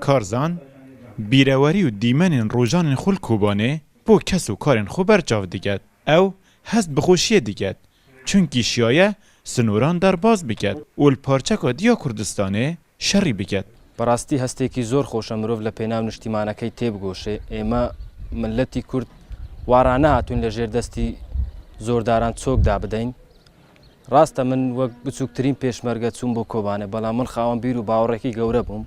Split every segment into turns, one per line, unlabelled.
کارزان بیرواری و دیمن روزان خول کوبانه بو کس و کارن خو برچاو دیگد او هست بخوشیه دیگد چونکی شیایه سنوران در باز بکد و الپارچکا دیا کردستانه شری بکد.
براستی هستی که زور خوش امروز لپینام نشتیمانه کی تیب گوشه اما ملتی کرد وارانه هاتون لجر دستی زورداران چوک دابدین راسته من وەک بچووکترین پێشمەرگە چوون بۆ کۆبانێ بەڵام من خاوەن بیر و باوەڕێکی گەورە بووم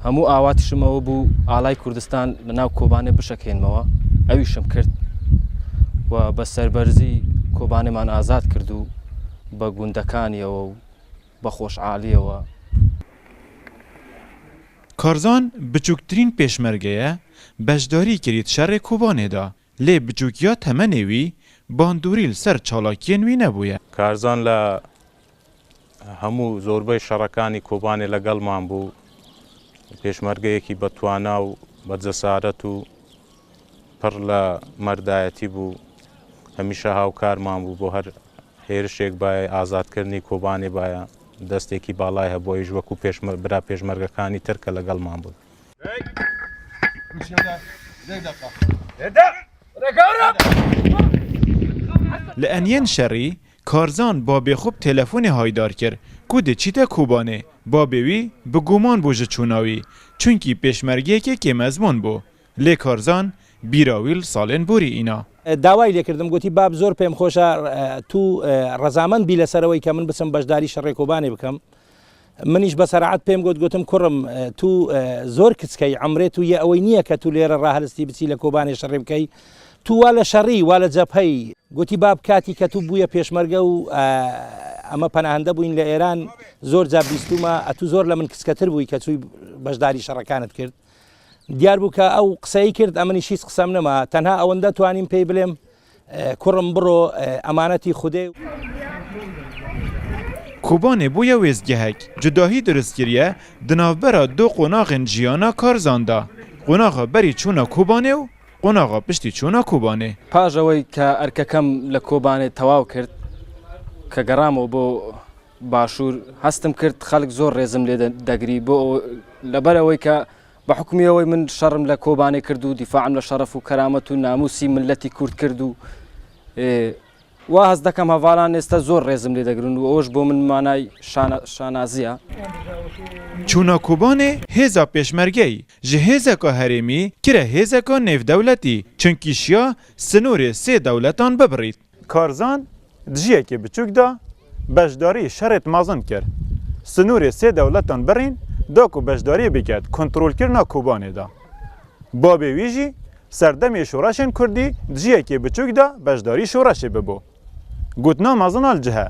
هەموو ئاواتیشمەوە بوو ئاڵای کوردستان لەناو کۆبانێ بشەکێنمەوە ئەویشم کرد و بە سەربەرزی کۆبانێمان ئازاد کرد و بە گوندەکانیەوە و بە خۆشحاڵیەوە.
کارزان بچووکترین پێشمەرگەیە بەشداری کرد شەڕێ کۆبانێدا لێ بچووکیا تەمەنێوی باندوریل سر چالاکین وی نبویه.
کارزان ل همو زوربای شرکانی کوبانی لگلمان بو پیشمرگه کی بتوانا و بجسارت و پر ل مردایتی بو همیشه هاوکار مان بو هر هیرشک بای آزاد کردنی کوبانی بای دسته کی بالای هبویج وکو برا پیشمرگه کانی ترک لگلمان بو.
لأنین شری کارزان با بخوب تلفن هایدار کرد کود چیتا کوبانه با بوی بگومان بوجه چوناوی چونکی پیشمرگی که مزمون بو لی کارزان بیراویل سالن بوری اینا
داوای لێ کردم گوتی باب زۆر پێم خۆشە تو ڕەزامەند بی لەسەرەوەی کە من بچم بەشداری شەڕێ کۆبانێ بکەم منیش بەسەرعەت پێم گوتم کوڕم تو زۆر کچکەی عەمرێت و یە ئەوەی نییە کە تو لێرە ڕاهەلستی بچی لە کۆبانێ شەڕێ بکەی تو وا لە شەڕی وا لە جەبهەی گوتی باب کاتی کە تو بوویە پێشمەرگە و ئەمە پەناهەندە بووین لە ئێران زۆر جا بیستومە ئەتو زۆر لە من کچکەتر بووی کە چووی بەشداری شەڕەکانت کرد دیار بوو کە ئەو قسەی کرد ئەمەنی هیچ قسەم نەما تەنها ئەوەندە توانیم پێی بڵێم کوڕم بڕۆ ئەمانەتی خودێ
کوبانێ بوویە وێزگەهەک جوداهی دروستکردیە دناوبەرە دو قۆناغên جیانا کارزاندا قۆناغا بەری چوونە کوبانێ و قۆناغا پشتی چوونە کوبانێ
پاژەوەی کە ئەرکەکەم لە کۆبانێ تەواو کرد کە گەڕامەوە بۆ باشوور هەستم کرد خەڵک زۆر ڕێزم لێ دەگری بۆ لەبەرەوەی کە بە حکومیەوەی من شەڕم لە کۆبانێ کرد و دیفاعم لە شەرەف و کەرامەت و ناموسی ملەتی کورد کرد و وا هەست دەکەم هەڤاڵان ئێستا زۆر ڕێزم لێ دەگرن و ئەوش بۆ من مانای شانازیە.
چوونە کوبانێ هێزا پێشمەرگەی ji hêzeka herêmî kire hêzeka nêvdewletî çunkî şiya sinûrê sê dewletan bibirît. Karzan dijiyekê biçûk da beşdarî şerê mezin kir. Sinûrê sê dewletan birîn da ku beşdarî biket kontrolkirina Kobanê da. Babê wî jî serdemê şoreşên Kurdî dijiyekê biçûk da beşdarî şoreşê bibû. Gotina mezina li cihe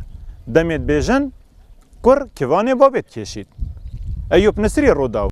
demê dibêjin kur kivanê babê dikêşît. Eyûb Nisrî Rodaw